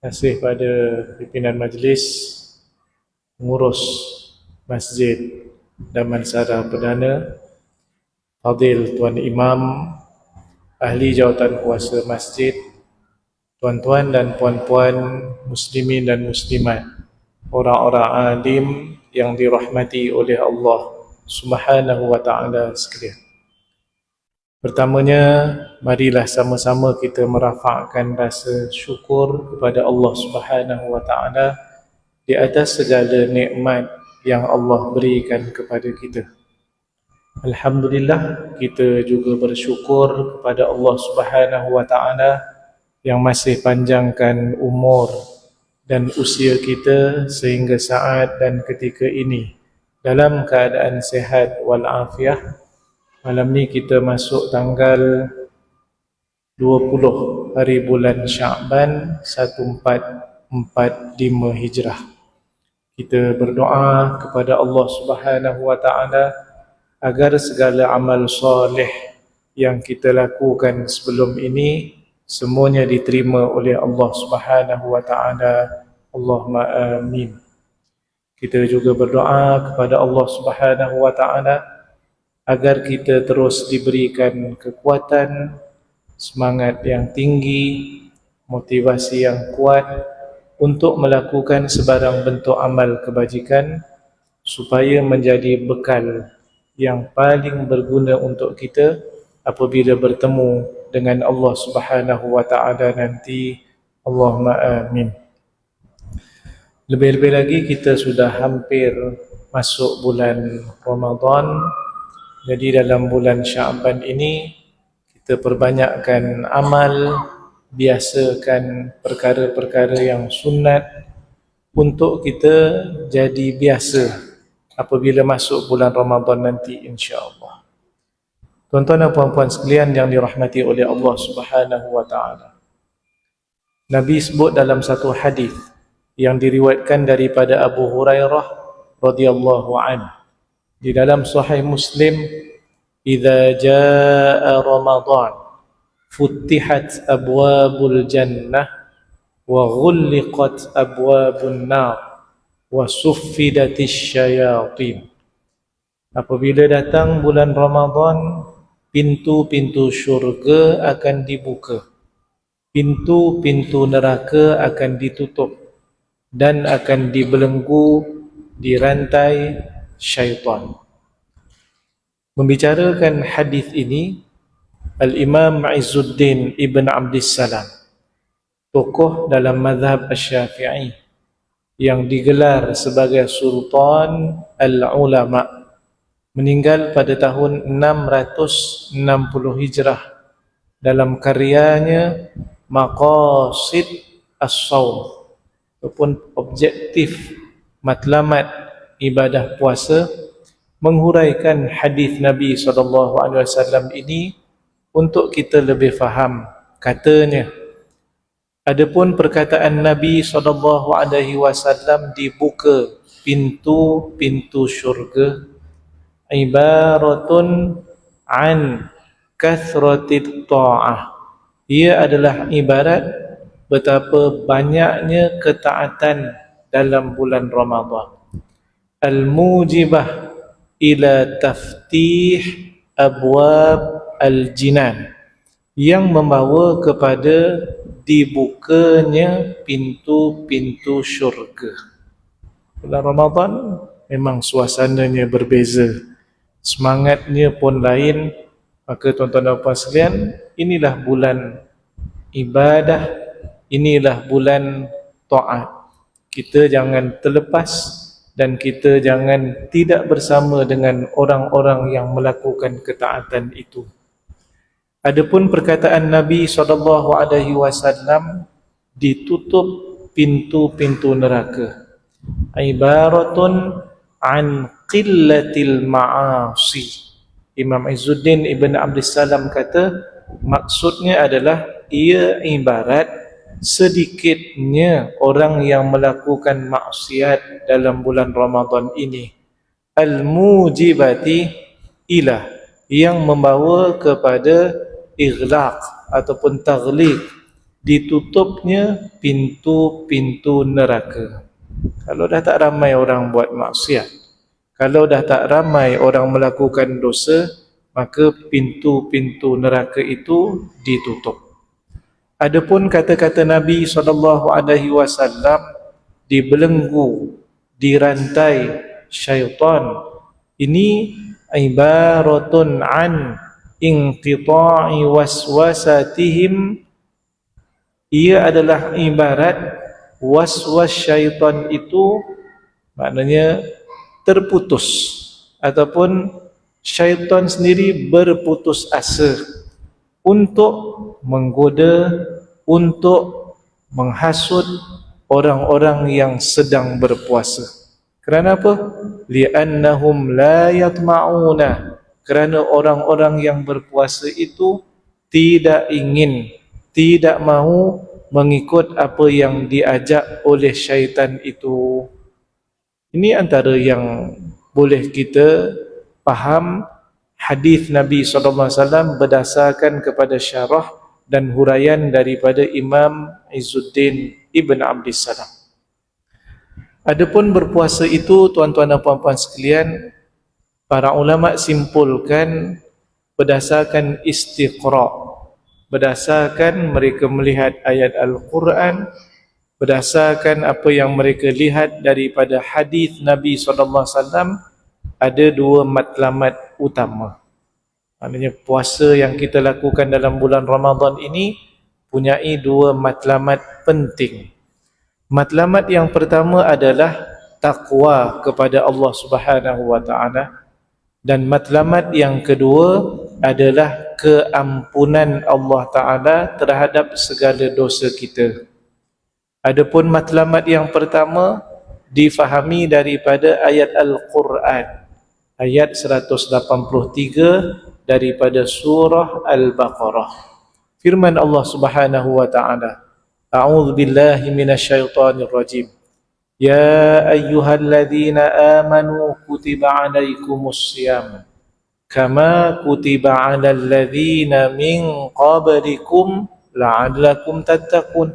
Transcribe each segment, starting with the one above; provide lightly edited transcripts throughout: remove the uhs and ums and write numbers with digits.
Kasih pada pimpinan majlis, pengurus masjid Damansara Perdana, Fadil Tuan Imam, ahli jawatan kuasa masjid, tuan-tuan dan puan-puan muslimin dan muslimat, orang-orang alim yang dirahmati oleh Allah Subhanahu wa ta'ala sekalian. Pertamanya, marilah sama-sama kita merafakkan rasa syukur kepada Allah Subhanahu wa ta'ala di atas segala nikmat yang Allah berikan kepada kita. Alhamdulillah, kita juga bersyukur kepada Allah Subhanahu wa ta'ala yang masih panjangkan umur dan usia kita sehingga saat dan ketika ini dalam keadaan sihat walafiat. Malam ni kita masuk tanggal 20 hari bulan Sya'ban 1445 Hijrah. Kita berdoa kepada Allah Subhanahu wa ta'ala agar segala amal soleh yang kita lakukan sebelum ini semuanya diterima oleh Allah Subhanahu wa ta'ala. Allahumma amin. Kita juga berdoa kepada Allah Subhanahu wa ta'ala agar kita terus diberikan kekuatan, semangat yang tinggi, motivasi yang kuat untuk melakukan sebarang bentuk amal kebajikan supaya menjadi bekal yang paling berguna untuk kita apabila bertemu dengan Allah Subhanahu wa ta'ala nanti. Allahumma amin. Lebih-lebih lagi kita sudah hampir masuk bulan Ramadan. Jadi dalam bulan Sya'ban ini kita perbanyakkan amal, biasakan perkara-perkara yang sunat untuk kita jadi biasa apabila masuk bulan Ramadan nanti insya-Allah. Tuan-tuan dan puan-puan sekalian yang dirahmati oleh Allah Subhanahu wa ta'ala. Nabi sebut dalam satu hadis yang diriwayatkan daripada Abu Hurairah radhiyallahu anhu di dalam Sahih Muslim, "Idza jaa Ramadan, futtihat abwabul jannah wa ghulliqat abwabun nar wa suffidatis syayatin." Apabila datang bulan Ramadan, pintu-pintu syurga akan dibuka, pintu-pintu neraka akan ditutup dan akan dibelenggu, dirantai syaitan. Membicarakan hadis ini, Al-Imam Izzuddin Ibn Abdissalam, tokoh dalam mazhab Asy-Syafi'i yang digelar sebagai Sultan Al-Ulama, meninggal pada tahun 660 Hijrah dalam karyanya Maqasid As-Shaum ataupun objektif matlamat ibadah puasa, menghuraikan hadis Nabi SAW ini untuk kita lebih faham. Katanya, adapun perkataan Nabi SAW dibuka pintu-pintu syurga, ibaratun an kathratit ta'ah, ia adalah ibarat betapa banyaknya ketaatan dalam bulan Ramadan. Al-mujibah ila taftih abwab al-jinan, yang membawa kepada dibukanya pintu-pintu syurga. Bulan Ramadan memang suasananya berbeza, semangatnya pun lain. Maka tuan-tuan dan puan sekalian, inilah bulan ibadah, inilah bulan taat. Kita jangan terlepas dan kita jangan tidak bersama dengan orang-orang yang melakukan ketaatan itu. Adapun perkataan Nabi SAW, ditutup pintu-pintu neraka, ibaratun an qillatil ma'asi. Imam Izzuddin Ibn Abdissalam kata, maksudnya adalah ia ibarat sedikitnya orang yang melakukan maksiat dalam bulan Ramadan ini, al-mujibati ilah, yang membawa kepada ighlaq ataupun taghliq, ditutupnya pintu-pintu neraka. Kalau dah tak ramai orang buat maksiat, kalau dah tak ramai orang melakukan dosa, maka pintu-pintu neraka itu ditutup. Adapun kata-kata Nabi SAW dibelenggu, dirantai syaitan, ini ibaratun an inqita'i waswasatihim, ia adalah ibarat waswas syaitan itu, maknanya terputus, ataupun syaitan sendiri berputus asa untuk menggoda, untuk menghasut orang-orang yang sedang berpuasa. Kerana apa? Li'annahum la yatma'una, kerana orang-orang yang berpuasa itu tidak ingin, tidak mahu mengikut apa yang diajak oleh syaitan itu. Ini antara yang boleh kita faham hadis Nabi SAW berdasarkan kepada syarah dan huraian daripada Imam Izzuddin Ibn Abdissalam. Adapun berpuasa itu, tuan-tuan dan puan-puan sekalian, para ulama simpulkan berdasarkan istiqra', berdasarkan mereka melihat ayat Al-Quran, berdasarkan apa yang mereka lihat daripada hadis Nabi SAW, ada dua matlamat utama. Maknanya puasa yang kita lakukan dalam bulan Ramadan ini punyai dua matlamat penting. Matlamat yang pertama adalah taqwa kepada Allah Subhanahu wa taala, dan matlamat yang kedua adalah keampunan Allah taala terhadap segala dosa kita. Adapun matlamat yang pertama difahami daripada ayat Al-Quran, ayat 183 daripada surah Al-Baqarah. Firman Allah Subhanahu wa taala, A'udzu billahi minasyaitonir rajim. Ya ayyuhalladzina amanu kutiba 'alaikumus shiyam kama kutiba 'alal ladzina min qablikum la'allakum tattaqun.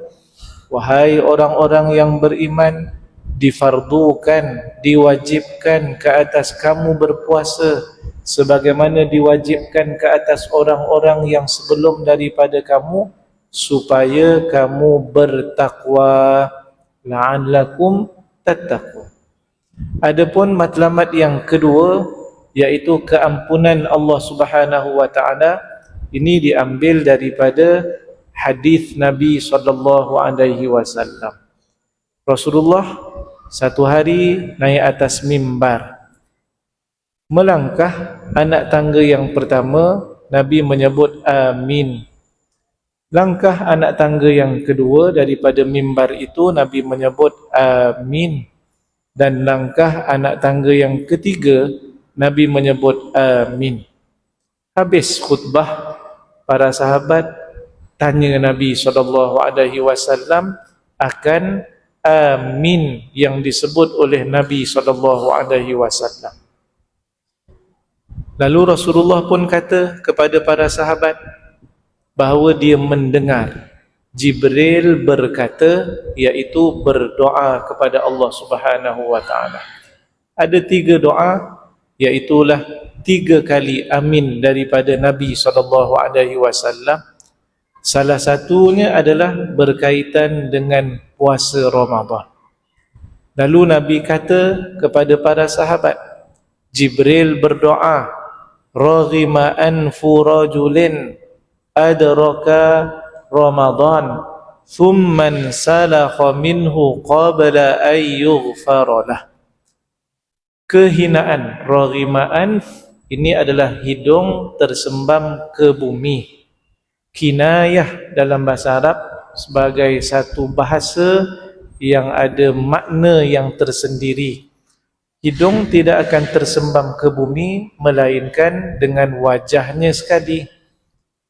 Wahai orang-orang yang beriman, difardukan, diwajibkan ke atas kamu berpuasa sebagaimana diwajibkan ke atas orang-orang yang sebelum daripada kamu, supaya kamu bertakwa, la'allakum tattaqun. Adapun matlamat yang kedua, iaitu keampunan Allah Subhanahu wa taala, ini diambil daripada hadis Nabi SAW. Rasulullah satu hari naik atas mimbar, melangkah anak tangga yang pertama, Nabi menyebut amin. Langkah anak tangga yang kedua daripada mimbar itu, Nabi menyebut amin. Dan langkah anak tangga yang ketiga, Nabi menyebut amin. Habis khutbah, para sahabat tanya Nabi SAW akan amin yang disebut oleh Nabi SAW. Lalu Rasulullah pun kata kepada para sahabat bahawa dia mendengar Jibril berkata, iaitu berdoa kepada Allah Subhanahu wa taala. Ada 3 doa, iaitulah 3 kali amin daripada Nabi SAW. Salah satunya adalah berkaitan dengan puasa Ramadan. Lalu Nabi kata kepada para sahabat, Jibril berdoa, raghima anfu rajulin adraka Ramadan thumman salakha minhu qabla an yughfara lah. Kehinaan, raghima anf, ini adalah hidung tersembam ke bumi. Kinayah dalam bahasa Arab sebagai satu bahasa yang ada makna yang tersendiri. Hidung tidak akan tersembam ke bumi melainkan dengan wajahnya sekali.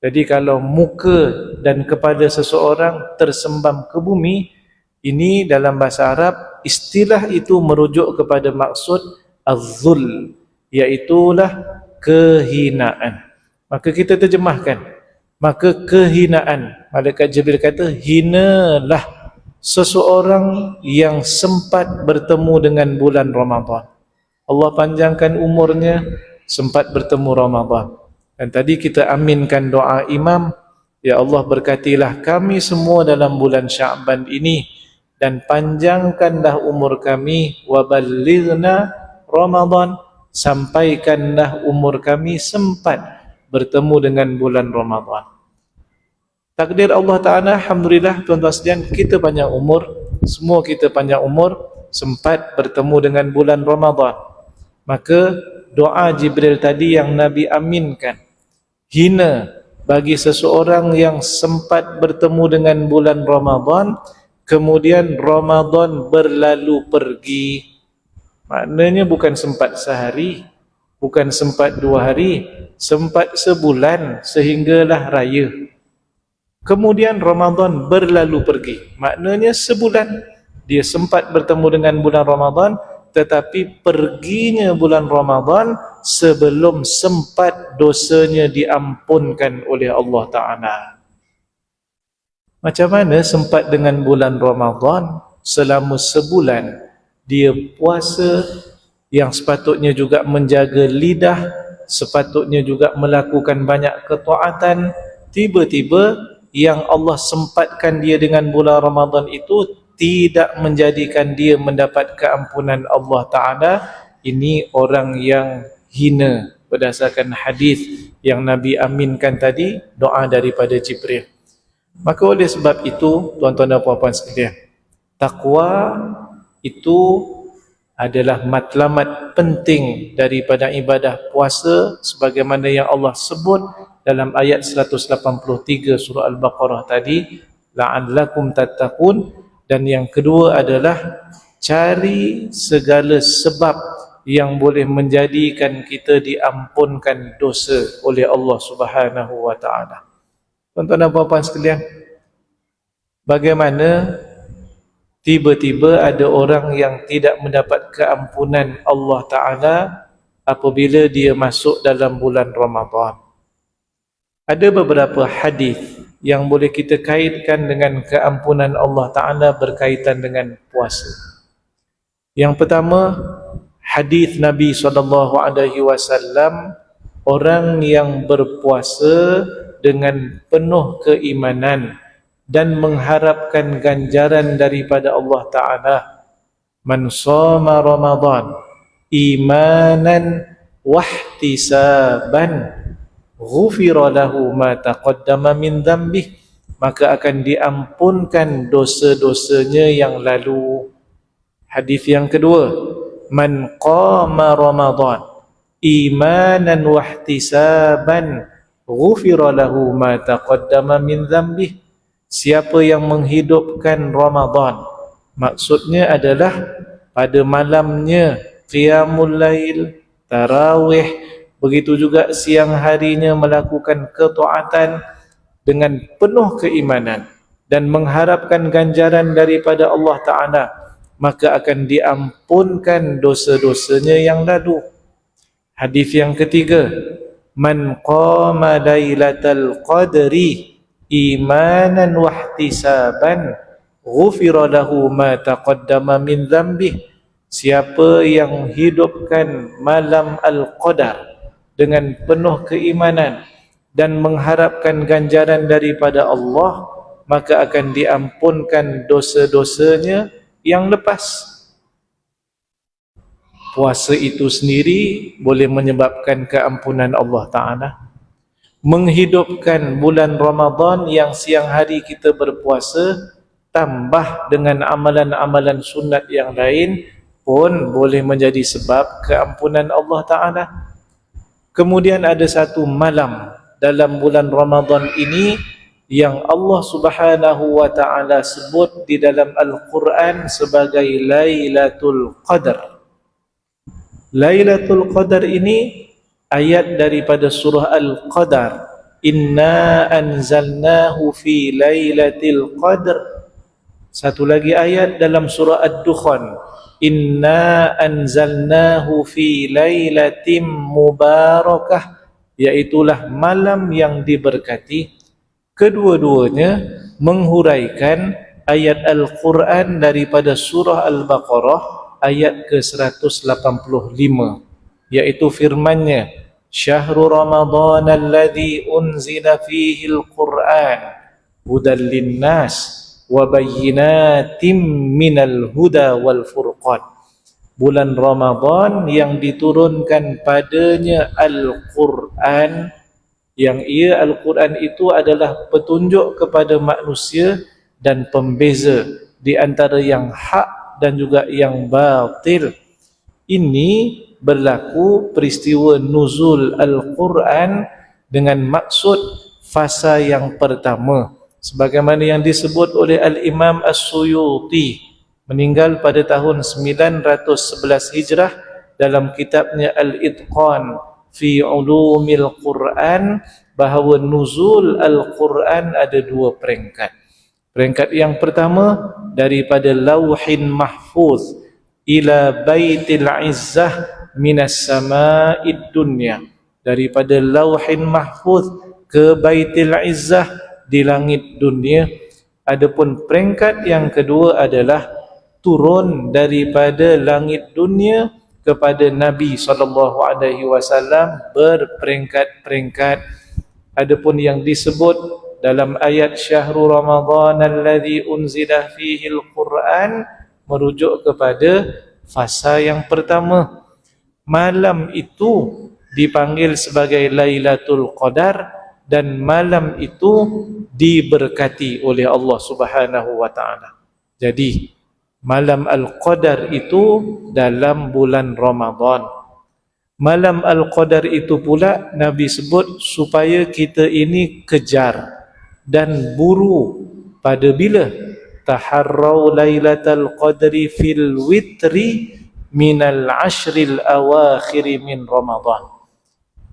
Jadi kalau muka dan kepala seseorang tersembam ke bumi, ini dalam bahasa Arab istilah itu merujuk kepada maksud az-zul, iaitulah kehinaan. Maka kita terjemahkan, maka kehinaan, malaikat Jibril kata, hinalah seseorang yang sempat bertemu dengan bulan Ramadan. Allah panjangkan umurnya, sempat bertemu Ramadan. Dan tadi kita aminkan doa imam, ya Allah berkatilah kami semua dalam bulan Sya'ban ini, dan panjangkanlah umur kami, waballighna Ramadan, sampaikanlah umur kami sempat bertemu dengan bulan Ramadan. Takdir Allah Ta'ala, alhamdulillah tuan-tuan sekalian, kita panjang umur, semua kita panjang umur, sempat bertemu dengan bulan Ramadan. Maka doa Jibril tadi yang Nabi aminkan, hina bagi seseorang yang sempat bertemu dengan bulan Ramadan, kemudian Ramadan berlalu pergi. Maknanya bukan sempat sehari, bukan sempat 2 hari, sempat sebulan sehinggalah raya. Kemudian Ramadan berlalu pergi. Maknanya sebulan dia sempat bertemu dengan bulan Ramadan, tetapi perginya bulan Ramadan sebelum sempat dosanya diampunkan oleh Allah Ta'ala. Macam mana sempat dengan bulan Ramadan? Selama sebulan dia puasa, yang sepatutnya juga menjaga lidah, sepatutnya juga melakukan banyak ketaatan. Tiba-tiba yang Allah sempatkan dia dengan bulan Ramadan itu tidak menjadikan dia mendapat keampunan Allah Ta'ala. Ini orang yang hina berdasarkan hadis yang Nabi aminkan tadi, doa daripada Jibril. Maka oleh sebab itu, tuan-tuan dan puan-puan sekalian, takwa itu adalah matlamat penting daripada ibadah puasa, sebagaimana yang Allah sebut dalam ayat 183 surah Al-Baqarah tadi, la'allakum tattaqun. Dan yang kedua adalah cari segala sebab yang boleh menjadikan kita diampunkan dosa oleh Allah Subhanahu wa Ta'ala. Tuan-tuan dan puan-puan sekalian, bagaimana tiba-tiba ada orang yang tidak mendapat keampunan Allah Ta'ala apabila dia masuk dalam bulan Ramadan? Ada beberapa hadis yang boleh kita kaitkan dengan keampunan Allah Ta'ala berkaitan dengan puasa. Yang pertama, hadis Nabi SAW, orang yang berpuasa dengan penuh keimanan dan mengharapkan ganjaran daripada Allah Ta'ala, man shoma Ramadan imanan wahtisaban ghufira lahu ma taqaddama min dhanbih, maka akan diampunkan dosa-dosanya yang lalu. Hadis yang kedua, man qama Ramadan imanan wahtisaban ghufira lahu ma taqaddama min dhanbih, siapa yang menghidupkan Ramadan, maksudnya adalah pada malamnya qiyamul lail, tarawih, begitu juga siang harinya melakukan ketaatan dengan penuh keimanan dan mengharapkan ganjaran daripada Allah Ta'ala, maka akan diampunkan dosa-dosanya yang lalu. Hadis yang ketiga, man qama lailatal qadri imanan wahtisaban ghufira lahu ma taqaddama min dhanbih, siapa yang hidupkan malam Al-Qadar dengan penuh keimanan dan mengharapkan ganjaran daripada Allah, maka akan diampunkan dosa-dosanya yang lepas. Puasa itu sendiri boleh menyebabkan keampunan Allah Ta'ala. Menghidupkan bulan Ramadan yang siang hari kita berpuasa, tambah dengan amalan-amalan sunat yang lain pun boleh menjadi sebab keampunan Allah Ta'ala. Kemudian ada satu malam dalam bulan Ramadan ini yang Allah Subhanahu wa Ta'ala sebut di dalam Al-Quran sebagai Lailatul Qadar. Lailatul Qadar ini ayat daripada surah Al-Qadar. Inna anzalnahu fi Lailatul Qadar. Satu lagi ayat dalam surah Ad-Dukhan. Inna anzalnahu fi lailatim mubarakah, iaitulah malam yang diberkati. Kedua-duanya menghuraikan ayat Al-Quran daripada surah Al-Baqarah ayat ke-185, yaitu firman-Nya, Syahrul Ramadan alladzi unzila fihi al-Quran hudan lin-nas wa bayyinatin minal huda wal furqan. Bulan Ramadan yang diturunkan padanya Al-Quran, yang ia Al-Quran itu adalah petunjuk kepada manusia dan pembeza di antara yang hak dan juga yang batil. Ini berlaku peristiwa nuzul Al-Quran dengan maksud fasa yang pertama, sebagaimana yang disebut oleh Al-Imam As-Suyuti, meninggal pada tahun 911 Hijrah, dalam kitabnya Al-Itqan fi Ulumil Quran, bahawa nuzul Al-Quran ada dua peringkat. Peringkat yang pertama daripada Lauhin Mahfuz ila Baitil Izzah minas sama'id dunya, daripada Lauhin Mahfuz ke Baitil Izzah di langit dunia. Adapun peringkat yang kedua adalah turun daripada langit dunia kepada Nabi SAW berperingkat-peringkat. Adapun yang disebut dalam ayat Syahrul Ramadan alladzi unzila fihi al-Quran merujuk kepada fasa yang pertama. Malam itu dipanggil sebagai Lailatul Qadar, dan malam itu diberkati oleh Allah Subhanahu wa taala. Jadi malam Al-Qadar itu dalam bulan Ramadan. Malam Al-Qadar itu pula Nabi sebut supaya kita ini kejar dan buru pada bila? Taharrau lailatal qadri fil witri minal ashril awakhiri min Ramadan.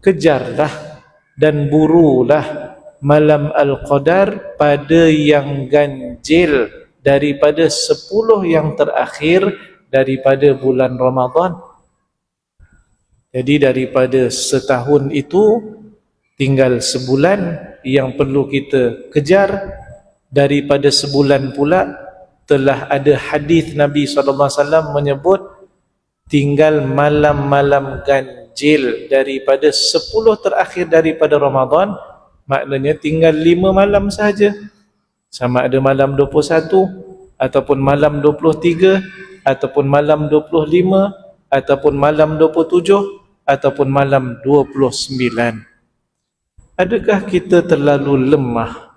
Kejarlah dan burulah malam Al-Qadar pada yang ganjil daripada 10 yang terakhir daripada bulan Ramadan. Jadi daripada setahun itu tinggal sebulan yang perlu kita kejar. Daripada sebulan pula telah ada hadis Nabi SAW menyebut tinggal malam-malam ganjil daripada 10 terakhir daripada Ramadan. Maknanya tinggal 5 malam sahaja. Sama ada malam 21 ataupun malam 23 ataupun malam 25 ataupun malam 27 ataupun malam 29. Adakah kita terlalu lemah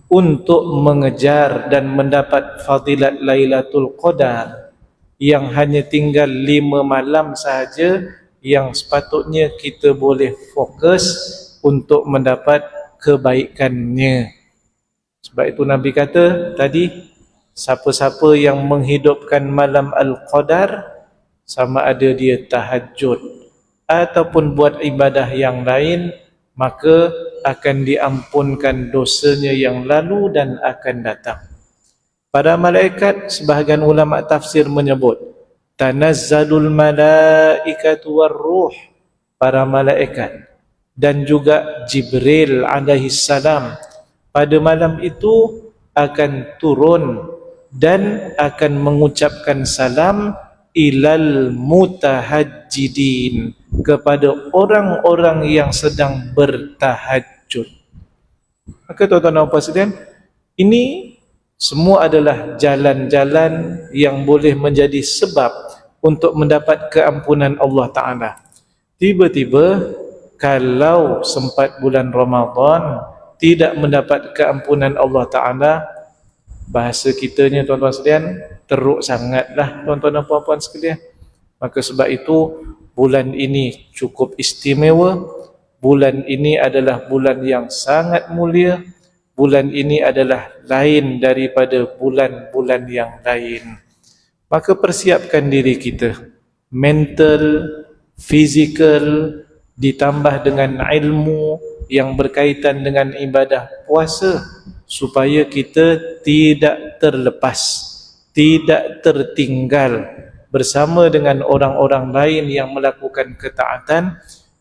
untuk mengejar dan mendapat fadilat Lailatul Qadar yang hanya tinggal 5 malam sahaja, yang sepatutnya kita boleh fokus untuk mendapat kebaikannya? Sebab itu Nabi kata tadi, siapa-siapa yang menghidupkan malam Al-Qadar, sama ada dia tahajud ataupun buat ibadah yang lain, maka akan diampunkan dosanya yang lalu dan akan datang. Para malaikat, sebahagian ulama tafsir menyebut, tanazzalul malaikatu warruh, para malaikat dan juga Jibril alaihi salam pada malam itu akan turun dan akan mengucapkan salam ilal mutahajjidin, kepada orang-orang yang sedang bertahajud. Maka tuan-tuan dan puan sekalian, ini semua adalah jalan-jalan yang boleh menjadi sebab untuk mendapat keampunan Allah Ta'ala. Tiba-tiba kalau sempat bulan Ramadan tidak mendapat keampunan Allah Ta'ala, bahasa kitanya tuan-tuan sekalian, teruk sangatlah tuan-tuan dan puan-puan sekalian. Maka sebab itu bulan ini cukup istimewa. Bulan ini adalah bulan yang sangat mulia. Bulan ini adalah lain daripada bulan-bulan yang lain. Maka persiapkan diri kita, mental, fizikal, ditambah dengan ilmu yang berkaitan dengan ibadah puasa, supaya kita tidak terlepas, tidak tertinggal bersama dengan orang-orang lain yang melakukan ketaatan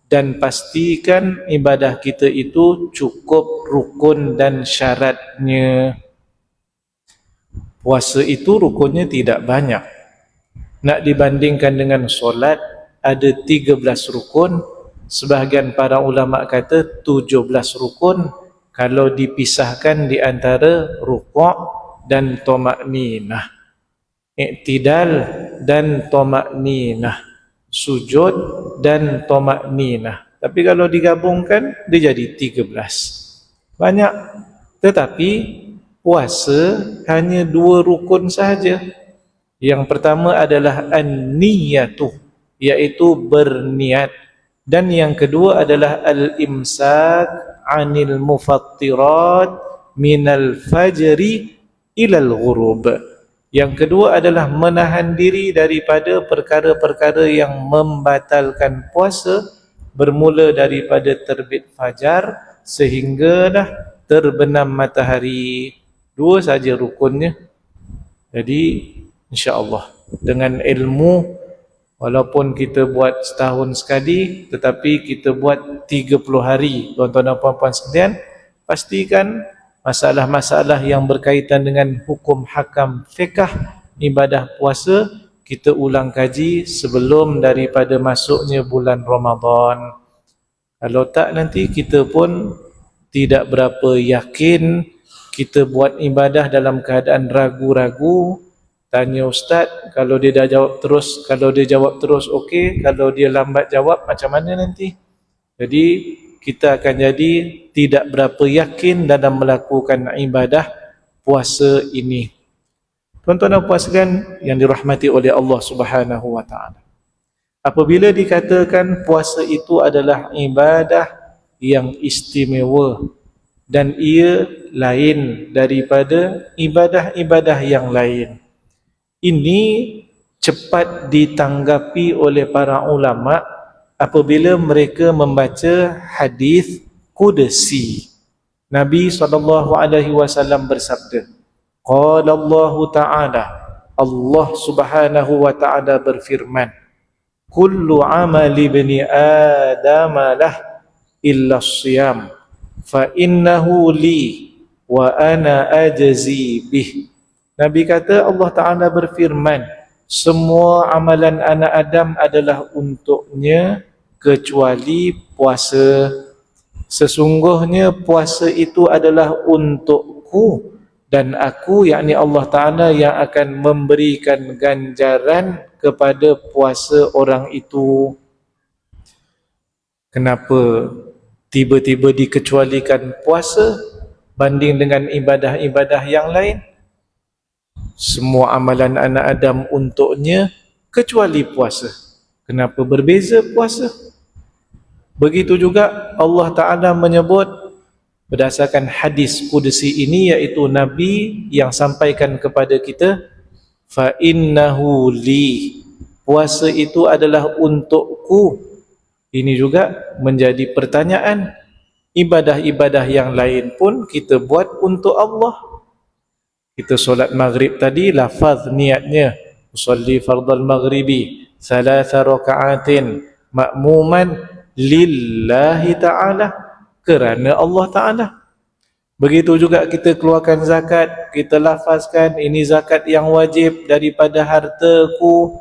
dan pastikan ibadah kita itu cukup rukun dan syaratnya. Puasa itu rukunnya tidak banyak. Nak dibandingkan dengan solat, ada 13 rukun. Sebahagian para ulama kata 17 rukun kalau dipisahkan di antara rukuk dan tamakninah, i'tidal dan tamakninah, sujud dan tamakninah. Tapi kalau digabungkan dia jadi 13. Banyak. Tetapi puasa hanya 2 rukun sahaja. Yang pertama adalah an-niyatu, iaitu berniat, dan yang kedua adalah al-imsak 'anil mufattirat minal fajri ilal ghurub. Yang kedua adalah menahan diri daripada perkara-perkara yang membatalkan puasa, bermula daripada terbit fajar sehinggalah terbenam matahari. 2 saja rukunnya. Jadi insya-Allah dengan ilmu, walaupun kita buat setahun sekali, tetapi kita buat 30 hari, tuan-tuan dan puan-puan sekalian, pastikan masalah-masalah yang berkaitan dengan hukum hakam fiqh ibadah puasa kita ulang kaji sebelum daripada masuknya bulan Ramadan. Kalau tak, nanti kita pun tidak berapa yakin. Kita buat ibadah dalam keadaan ragu-ragu. Tanya ustaz, kalau dia dah jawab terus, kalau dia jawab terus okey, kalau dia lambat jawab macam mana nanti? Jadi kita akan jadi tidak berapa yakin dalam melakukan ibadah puasa ini. Tuan-tuan dan puan sekalian yang dirahmati oleh Allah Subhanahu wa taala. Apabila dikatakan puasa itu adalah ibadah yang istimewa dan ia lain daripada ibadah-ibadah yang lain, ini cepat ditanggapi oleh para ulama apabila mereka membaca hadis qudsi. Nabi SAW bersabda, qala Allah Ta'ala, Allah Subhanahu wa Ta'ala berfirman, kullu amali bani Adam lah illa siyam fa innahu li wa ana ajzi bih. Nabi kata, Allah Ta'ala berfirman, semua amalan anak Adam adalah untuknya kecuali puasa. Sesungguhnya puasa itu adalah untukku dan aku, yakni Allah Ta'ala, yang akan memberikan ganjaran kepada puasa orang itu. Kenapa tiba-tiba dikecualikan puasa banding dengan ibadah-ibadah yang lain? Semua amalan anak Adam untuknya kecuali puasa. Kenapa berbeza puasa? Begitu juga Allah Ta'ala menyebut berdasarkan hadis qudsi ini, iaitu Nabi yang sampaikan kepada kita, fa innahu li, puasa itu adalah untukku. Ini juga menjadi pertanyaan. Ibadah-ibadah yang lain pun kita buat untuk Allah. Kita solat maghrib tadi, lafaz niatnya usolli fardal maghribi 3 raka'atin ma'muman lillahi ta'ala, kerana Allah Ta'ala. Begitu juga kita keluarkan zakat, kita lafazkan ini zakat yang wajib daripada hartaku,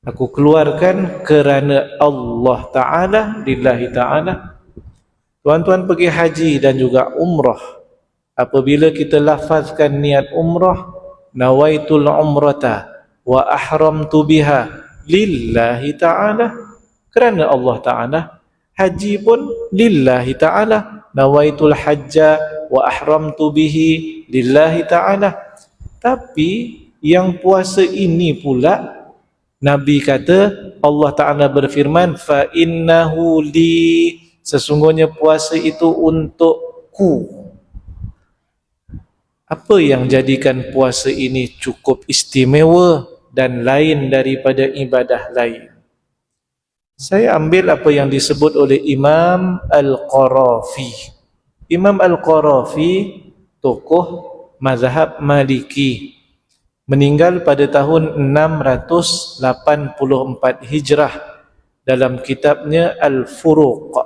aku keluarkan kerana Allah Ta'ala, lillahi ta'ala. Tuan-tuan pergi haji dan juga umrah, apabila kita lafazkan niat umrah, nawaitul umrata wa ahramtu biha lillahi ta'ala, kerana Allah Ta'ala. Haji pun lillahi ta'ala, nawaitul hajja wa ahramtu bihi lillahi ta'ala. Tapi yang puasa ini pula, Nabi kata, Allah Ta'ala berfirman, fa innahu li, sesungguhnya puasa itu untukku. Apa yang jadikan puasa ini cukup istimewa dan lain daripada ibadah lain? Saya ambil apa yang disebut oleh Imam Al-Qarafi. Imam Al-Qarafi, tokoh mazhab Maliki, meninggal pada tahun 684 Hijrah dalam kitabnya Al-Furuq.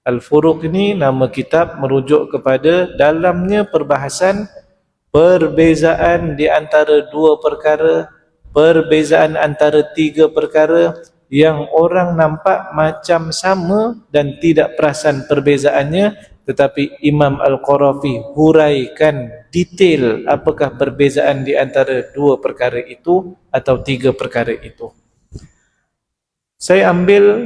Al-Furuq ini nama kitab merujuk kepada dalamnya perbahasan perbezaan di antara dua perkara, perbezaan antara tiga perkara yang orang nampak macam sama dan tidak perasan perbezaannya, tetapi Imam Al-Qarafi huraikan detail apakah perbezaan di antara dua perkara itu atau tiga perkara itu. Saya ambil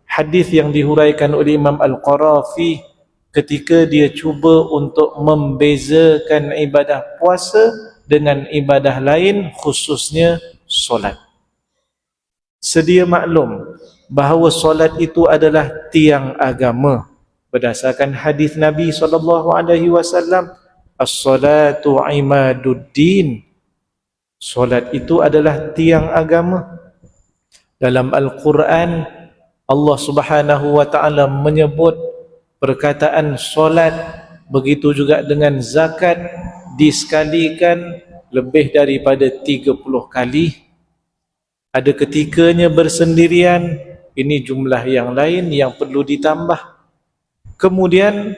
hadis yang dihuraikan oleh Imam Al-Qarafi ketika dia cuba untuk membezakan ibadah puasa dengan ibadah lain, khususnya solat. Sedia maklum bahawa solat itu adalah tiang agama berdasarkan hadis Nabi SAW, as-salatu imaduddin. Solat itu adalah tiang agama. Dalam Al-Quran Allah Subhanahu wa taala menyebut perkataan solat, begitu juga dengan zakat disekalikan lebih daripada 30 kali. Ada ketikanya bersendirian, ini jumlah yang lain yang perlu ditambah. Kemudian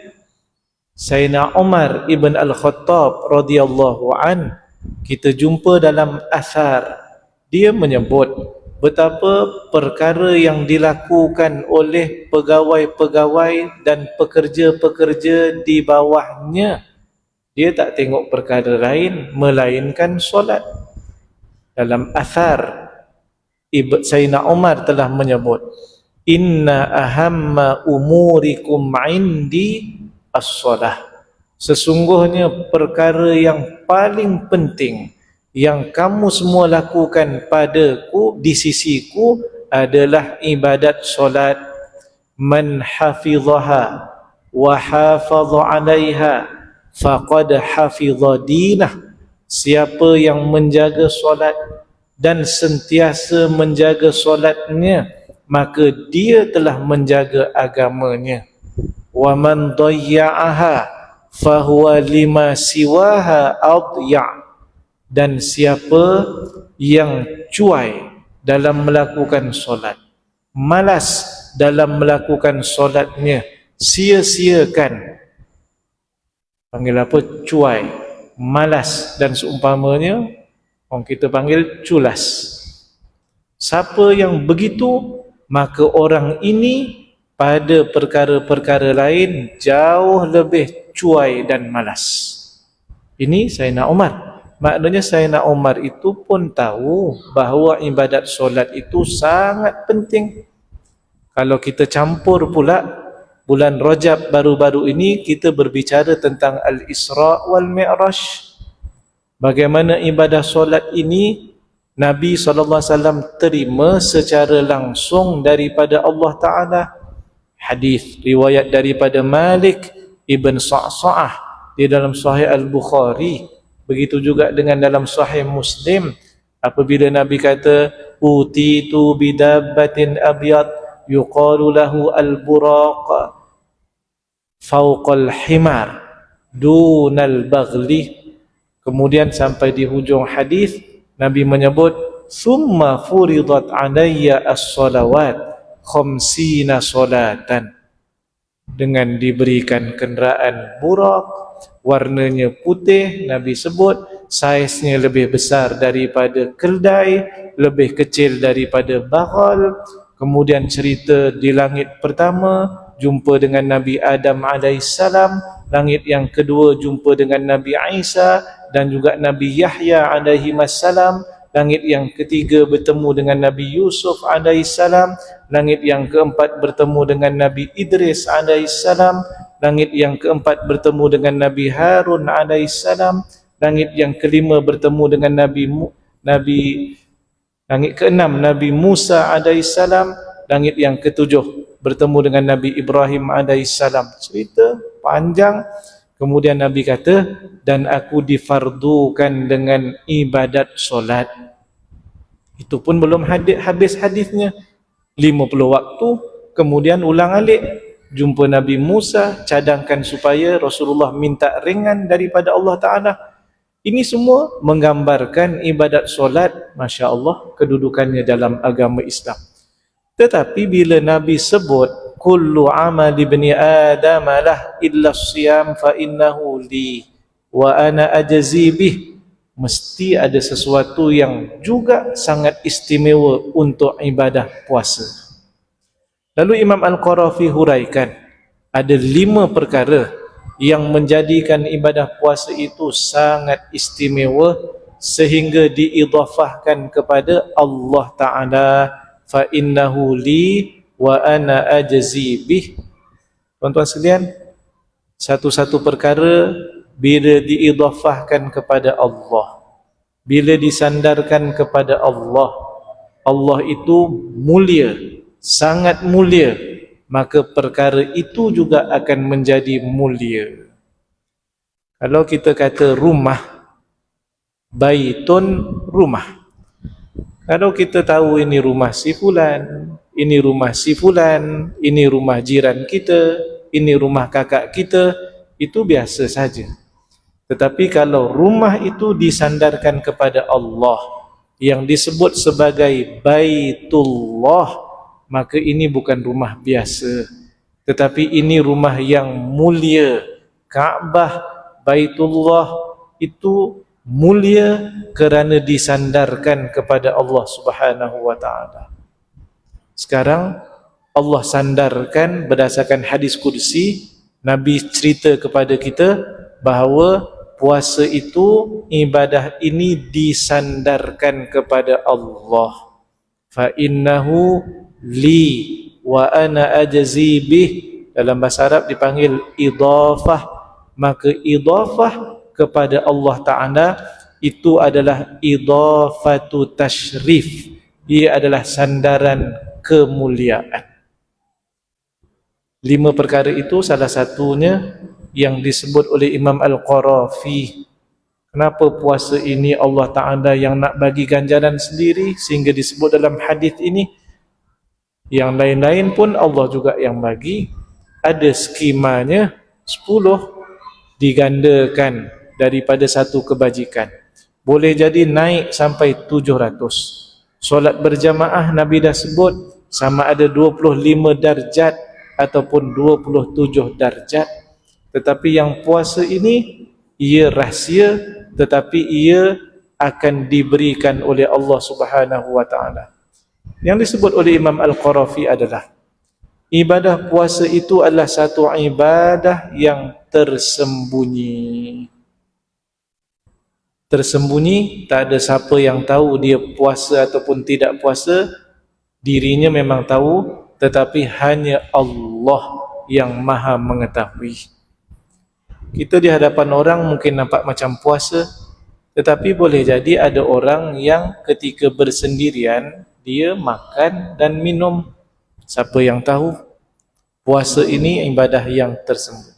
Sayyidina Umar ibn Al-Khattab radhiyallahu an, kita jumpa dalam asar, dia menyebut betapa perkara yang dilakukan oleh pegawai-pegawai dan pekerja-pekerja di bawahnya, dia tak tengok perkara lain melainkan solat. Dalam asar Sayyidina Umar telah menyebut, inna ahamma umurikum indi as-solah. Sesungguhnya perkara yang paling penting yang kamu semua lakukan padaku, di sisiku, adalah ibadat solat. Man hafizaha wa hafadha 'alaiha faqad hafidha dinah. Siapa yang menjaga solat dan sentiasa menjaga solatnya, maka dia telah menjaga agamanya. Wa man dayya'aha fahuwa lima siwaha adya'. Dan siapa yang cuai dalam melakukan solat, malas dalam melakukan solatnya, sia-siakan. Panggil apa? Cuai, malas dan seumpamanya, orang kita panggil culas. Siapa yang begitu, maka orang ini pada perkara-perkara lain jauh lebih cuai dan malas. Ini Sayyidina Umar. Maknanya Sayyidina Umar itu pun tahu bahawa ibadat solat itu sangat penting. Kalau kita campur pula bulan Rajab baru-baru ini, kita berbicara tentang Al-Isra wal Mi'raj. Bagaimana ibadah solat ini Nabi SAW terima secara langsung daripada Allah Ta'ala. Hadis riwayat daripada Malik ibn Sa'sa'ah di dalam Sahih Al-Bukhari, begitu juga dengan dalam Sahih Muslim, apabila Nabi kata, utitu bidabbatin abyad yuqalu lahu al-buraq fawqal himar dunal baghli. Kemudian sampai di hujung hadis Nabi menyebut, summa furidat alayya as-salawat khamsina salatan. Dengan diberikan kenderaan burak, warnanya putih, Nabi sebut saiznya lebih besar daripada keldai, lebih kecil daripada baghal. Kemudian cerita di langit pertama jumpa dengan Nabi Adam alaihissalam, langit yang kedua jumpa dengan Nabi Isa dan juga Nabi Yahya alaihissalam, langit yang ketiga bertemu dengan Nabi Yusuf alaihissalam, langit yang keempat bertemu dengan Nabi Idris alaihissalam, langit yang keempat bertemu dengan Nabi Harun alaihissalam, langit yang kelima bertemu dengan langit keenam Nabi Musa alaihissalam, langit yang ketujuh bertemu dengan Nabi Ibrahim alaihissalam. Cerita panjang. Kemudian Nabi kata, dan aku difardukan dengan ibadat solat. Itu pun belum habis hadisnya. 50 waktu, kemudian ulang alik. Jumpa Nabi Musa, cadangkan supaya Rasulullah minta ringan daripada Allah Ta'ala. Ini semua menggambarkan ibadat solat, Masya Allah, kedudukannya dalam agama Islam. Tetapi bila Nabi sebut kullu amal ibni adam lah illa siyam fa innahu li wa ana ajzi bih, mesti ada sesuatu yang juga sangat istimewa untuk ibadah puasa. Lalu Imam Al-Qarafi huraikan ada 5 perkara yang menjadikan ibadah puasa itu sangat istimewa sehingga diidhafahkan kepada Allah Ta'ala, fa innahu li wa ana ajzi bih. Tuan-tuan sekalian, satu-satu perkara bila diidhafahkan kepada Allah, bila disandarkan kepada Allah, Allah itu mulia, sangat mulia, maka perkara itu juga akan menjadi mulia. Kalau kita kata rumah, baitun, rumah. Kalau kita tahu ini rumah si fulan, ini rumah si fulan, ini rumah jiran kita, ini rumah kakak kita, itu biasa saja. Tetapi kalau rumah itu disandarkan kepada Allah, yang disebut sebagai Baitullah, maka ini bukan rumah biasa, tetapi ini rumah yang mulia. Kaabah, Baitullah itu mulia kerana disandarkan kepada Allah Subhanahu wa taala. Sekarang Allah sandarkan berdasarkan hadis qudsi, Nabi cerita kepada kita bahawa puasa itu, ibadah ini disandarkan kepada Allah. Fa innahu li wa ana ajzi bih. Dalam bahasa Arab dipanggil idhafah. Maka idhafah kepada Allah Ta'ala itu adalah idhafatu tashrif. Ia adalah sandaran kemuliaan. 5 perkara itu salah satunya yang disebut oleh Imam Al-Qarafi. Kenapa puasa ini Allah Ta'ala yang nak bagi ganjaran sendiri sehingga disebut dalam hadis ini? Yang lain-lain pun Allah juga yang bagi. Ada skemanya, 10 digandakan daripada satu kebajikan. Boleh jadi naik sampai 700. Solat berjamaah Nabi dah sebut sama ada 25 darjat ataupun 27 darjat. Tetapi yang puasa ini, ia rahsia, tetapi ia akan diberikan oleh Allah Subhanahu wa taala. Yang disebut oleh Imam Al-Qarafi adalah ibadah puasa itu adalah satu ibadah yang tersembunyi. Tersembunyi, tak ada siapa yang tahu dia puasa ataupun tidak puasa. Dirinya memang tahu, tetapi hanya Allah yang maha mengetahui. Kita di hadapan orang mungkin nampak macam puasa, tetapi boleh jadi ada orang yang ketika bersendirian dia makan dan minum. Siapa yang tahu? Puasa ini ibadah yang tersembunyi.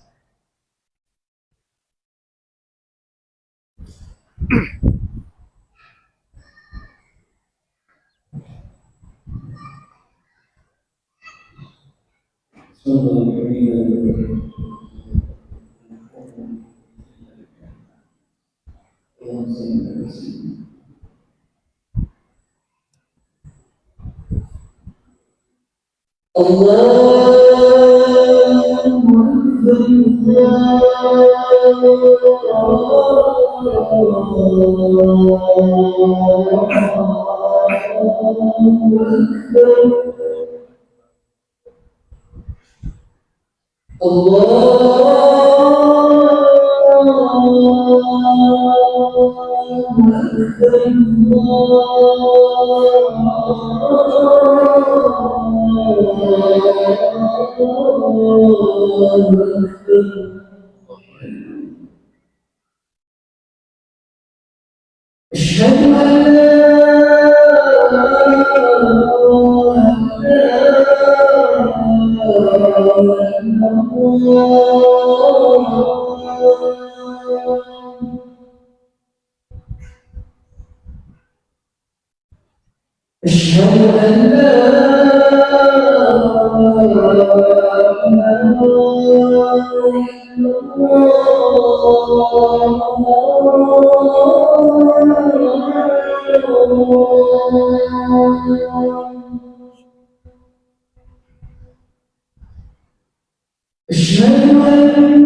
أشهد أن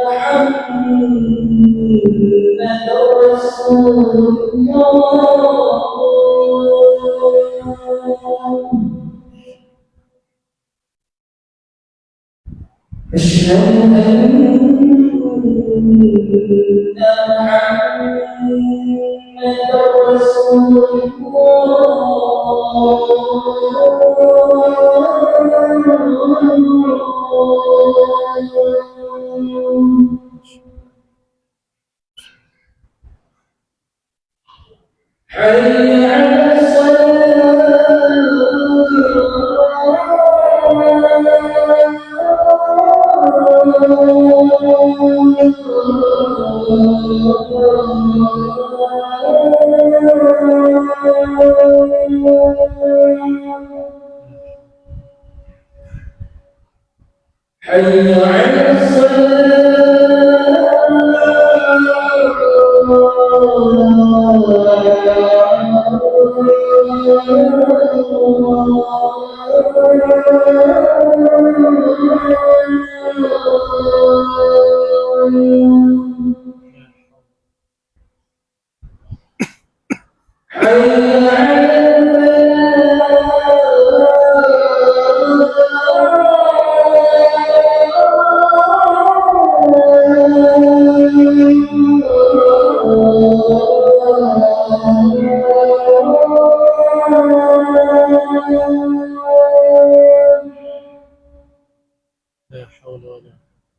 محمدا رسول الله أشهد أن محمدا رسول الله حي على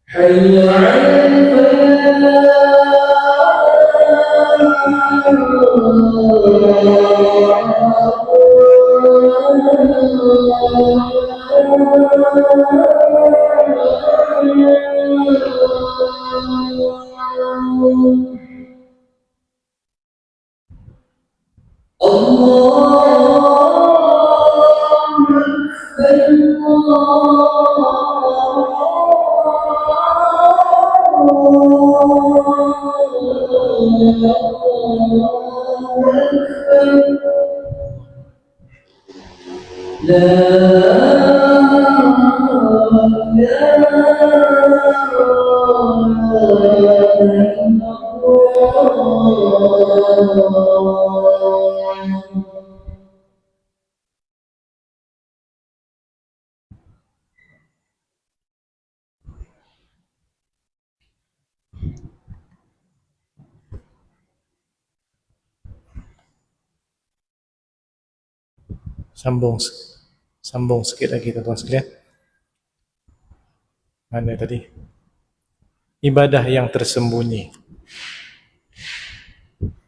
حي على حي على Sambung sikit lagi tuan-tuan sekalian. Mana tadi? Ibadah yang tersembunyi.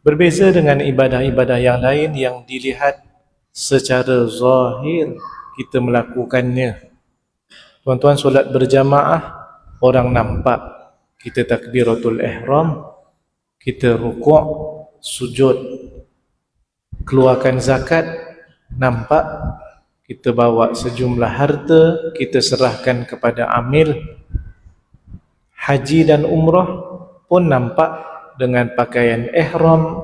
Berbeza dengan ibadah-ibadah yang lain yang dilihat secara zahir kita melakukannya. Tuan-tuan solat berjamaah, orang nampak kita takbiratul ihram, kita rukuk, sujud, keluarkan zakat, nampak. Kita bawa sejumlah harta, kita serahkan kepada amil. Haji dan umrah pun nampak dengan pakaian ihram,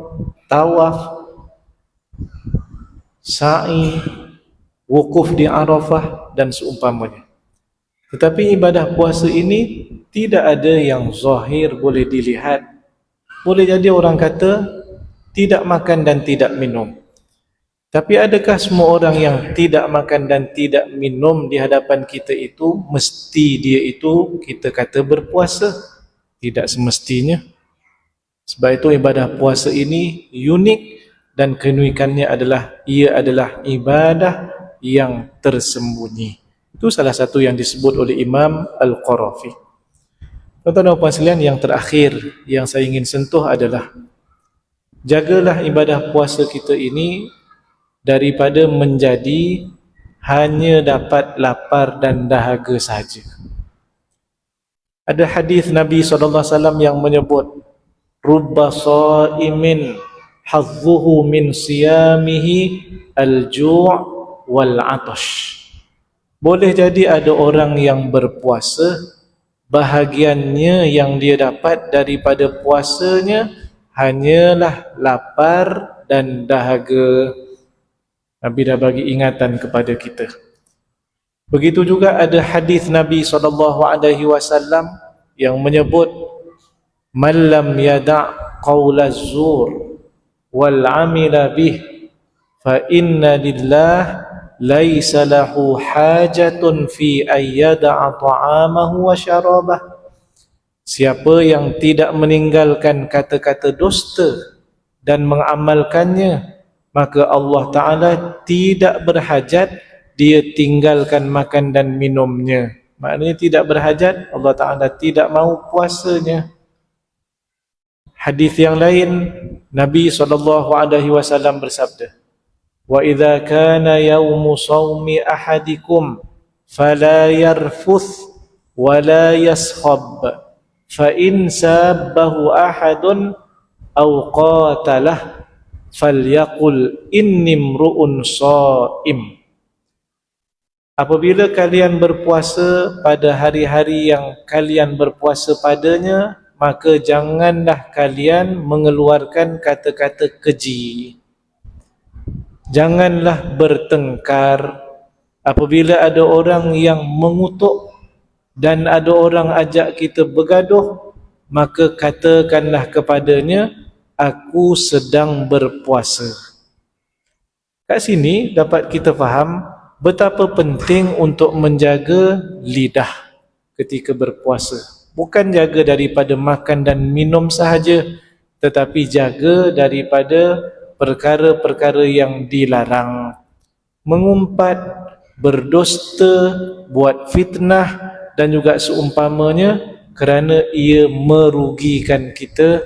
tawaf, sa'i, wukuf di Arafah dan seumpamanya. Tetapi ibadah puasa ini tidak ada yang zahir boleh dilihat. Boleh jadi orang kata tidak makan dan tidak minum. Tapi adakah semua orang yang tidak makan dan tidak minum di hadapan kita itu mesti dia itu kita kata berpuasa? Tidak semestinya. Sebab itu ibadah puasa ini unik dan keunikannya adalah ia adalah ibadah yang tersembunyi. Itu salah satu yang disebut oleh Imam Al-Qarafi. Tuan-tuan dan puan sekalian, yang terakhir yang saya ingin sentuh adalah jagalah ibadah puasa kita ini daripada menjadi hanya dapat lapar dan dahaga saja. Ada hadis Nabi SAW yang menyebut rubba shaimin hazzuhu min siyamihi al-ju' wal 'atash. Boleh jadi ada orang yang berpuasa, bahagiannya yang dia dapat daripada puasanya hanyalah lapar dan dahaga. Nabi dah bagi ingatan kepada kita. Begitu juga ada hadis Nabi SAW yang menyebut man lam yada' qawla zur wal amila bih fa inna lillah laisa lahu hajatun fi ayyada'a ta'amahu wa syarabah. Siapa yang tidak meninggalkan kata-kata dusta dan mengamalkannya, maka Allah Ta'ala tidak berhajat dia tinggalkan makan dan minumnya. Maknanya tidak berhajat, Allah Ta'ala tidak mahu puasanya. Hadis yang lain, Nabi SAW bersabda, wa idza kana yaumu shaumi ahadikum fala yarfuth wa la yaskhab fa in sabbahu ahadun aw qatalah falyaqul inni imru'un shaim. Apabila kalian berpuasa pada hari-hari yang kalian berpuasa padanya, maka janganlah kalian mengeluarkan kata-kata keji. Janganlah bertengkar. Apabila ada orang yang mengutuk dan ada orang ajak kita bergaduh, maka katakanlah kepadanya, aku sedang berpuasa. Kat sini dapat kita faham betapa penting untuk menjaga lidah ketika berpuasa. Bukan jaga daripada makan dan minum sahaja, tetapi jaga daripada perkara-perkara yang dilarang. Mengumpat, berdusta, buat fitnah dan juga seumpamanya, kerana ia merugikan kita.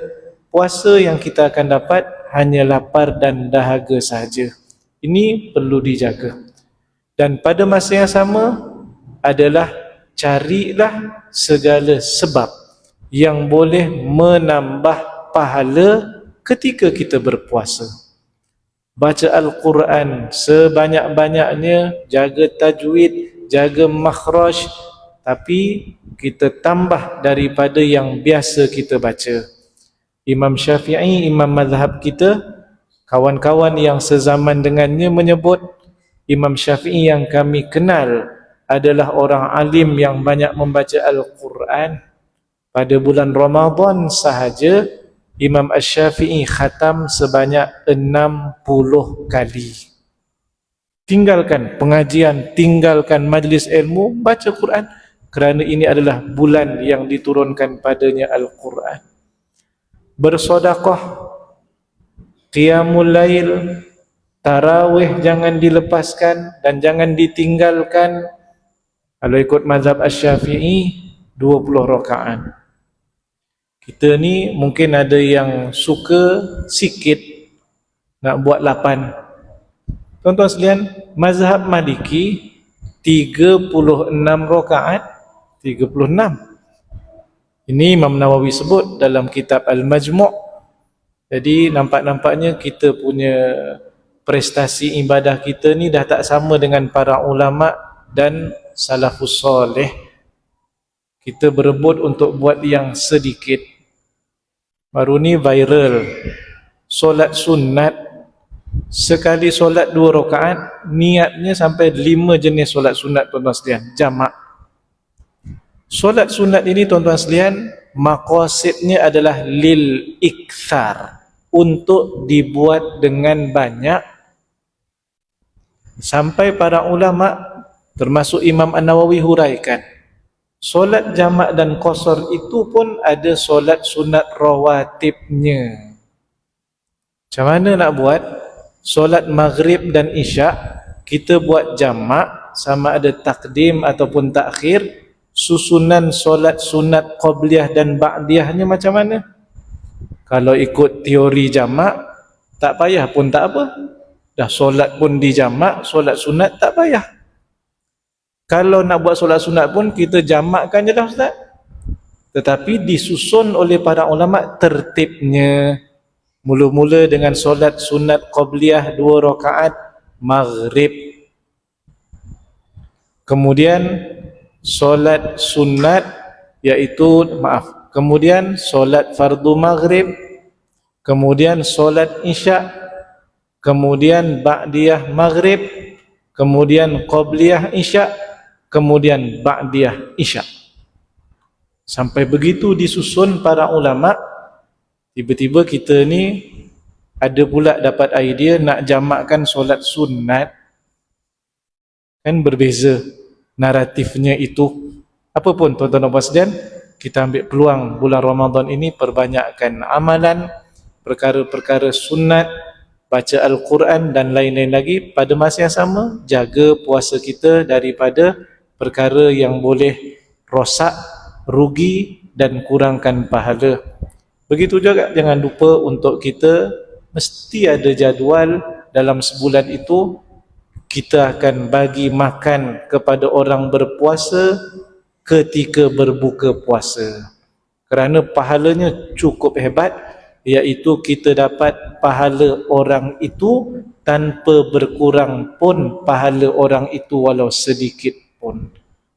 Puasa yang kita akan dapat hanya lapar dan dahaga sahaja. Ini perlu dijaga. Dan pada masa yang sama adalah carilah segala sebab yang boleh menambah pahala ketika kita berpuasa. Baca Al-Quran sebanyak-banyaknya, jaga tajwid, jaga makhraj, tapi kita tambah daripada yang biasa kita baca. Imam Syafi'i, imam mazhab kita, kawan-kawan yang sezaman dengannya menyebut Imam Syafi'i yang kami kenal adalah orang alim yang banyak membaca Al-Quran. Pada bulan Ramadan sahaja Imam Asy-Syafi'i khatam sebanyak 60 kali. Tinggalkan pengajian, tinggalkan majlis ilmu, baca Quran, kerana ini adalah bulan yang diturunkan padanya Al-Quran. Bersedekah, qiyamul lail, tarawih jangan dilepaskan dan jangan ditinggalkan. Kalau ikut mazhab Asy-Syafi'i 20 rakaat. Kita ni mungkin ada yang suka sikit nak buat 8. Tuan-tuan sekalian, mazhab Maliki 36 rakaat, 36. Ini Imam Nawawi sebut dalam kitab Al-Majmu'. Jadi nampak-nampaknya kita punya prestasi ibadah kita ni dah tak sama dengan para ulama dan salafus soleh. Kita berebut untuk buat yang sedikit. Baru ni viral, solat sunat, sekali solat 2 rakaat, niatnya sampai 5 jenis solat sunat, tuan-tuan sekalian, jamak. Solat sunat ini, tuan-tuan sekalian, maqasidnya adalah lil ikthar, untuk dibuat dengan banyak. Sampai para ulama termasuk Imam An-Nawawi huraikan, solat jamak dan qasar itu pun ada solat sunat rawatibnya. Macam mana nak buat? Solat maghrib dan isyak kita buat jamak, sama ada takdim ataupun takhir. Susunan solat sunat qabliyah dan ba'diyahnya macam mana? Kalau ikut teori jamak, tak payah pun tak apa. Dah solat pun di jamak, solat sunat tak payah. Kalau nak buat solat sunat pun kita jamakkan je lah Ustaz. Tetapi disusun oleh para ulama tertibnya. Mula-mula dengan solat sunat qabliyah 2 rakaat maghrib. Kemudian solat sunat kemudian solat fardu maghrib, kemudian solat isyak, kemudian ba'diyah maghrib, kemudian qabliyah isyak, kemudian ba'diyah isya. Sampai begitu disusun para ulama, tiba-tiba kita ni ada pula dapat idea nak jamakkan solat sunat, kan berbeza naratifnya itu. Apa pun tuan-tuan dan puan sekalian, kita ambil peluang bulan Ramadan ini perbanyakkan amalan, perkara-perkara sunat, baca Al-Quran dan lain-lain lagi. Pada masa yang sama, jaga puasa kita daripada perkara yang boleh rosak, rugi dan kurangkan pahala. Begitu juga jangan lupa untuk kita mesti ada jadual dalam sebulan itu kita akan bagi makan kepada orang berpuasa ketika berbuka puasa, kerana pahalanya cukup hebat, iaitu kita dapat pahala orang itu tanpa berkurang pun pahala orang itu walau sedikit pun.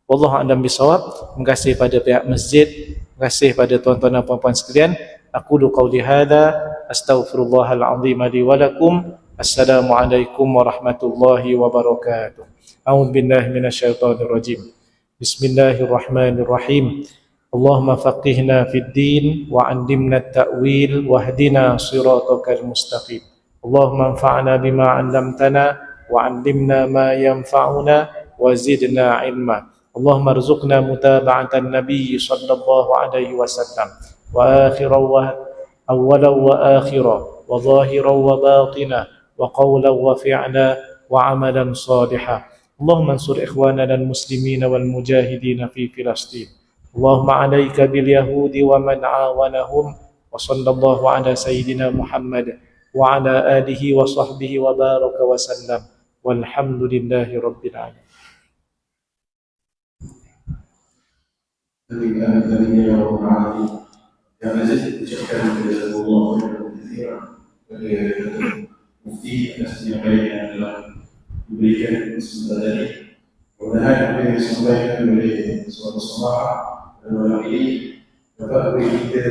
Wallahu a'lam bissawab. Terima kasih pada pihak masjid, terima kasih pada tuan-tuan dan puan-puan sekalian. Aqulu qawli hadza astaghfirullahal azim li wa lakum. Assalamualaikum warahmatullahi wabarakatuh. A'udzu billahi minasyaitonir rajim. Bismillahirrahmanirrahim. Allahumma faqihna fid din wa 'allimna at-ta'wil wahdina shiratal mustaqim. Allahumma anfa'na bima 'allamtana wa 'allimna ma yanfa'una wa zidna 'ilma. Allahumma arzuqna mutaba'atan nabiy sallallahu alaihi wasallam wa akhiran wa awwalan wa akhiran wa zahiran wa batinan wa qawlan wa fi'lan wa 'amalan salihan. Allahumma ansur ikhwanana al-muslimina wal mujahidina fi Filastin. Allahumma 'alaika bil yahudi wa man 'awanahum wa sallallahu ala sayyidina Muhammad wa ala alihi wa sahbihi wa baraka wa sallam. Walhamdulillahi rabbil alamin. Amin ya rabbal alamin. Yang aziz ucapkan jazakallahu khairan katsiran kepada mufti atas penyampaian yang telah diberikan sebentar tadi. Mudah-mudahan apa yang disampaikan oleh saudara-saudara dan malam ini dapat beri kita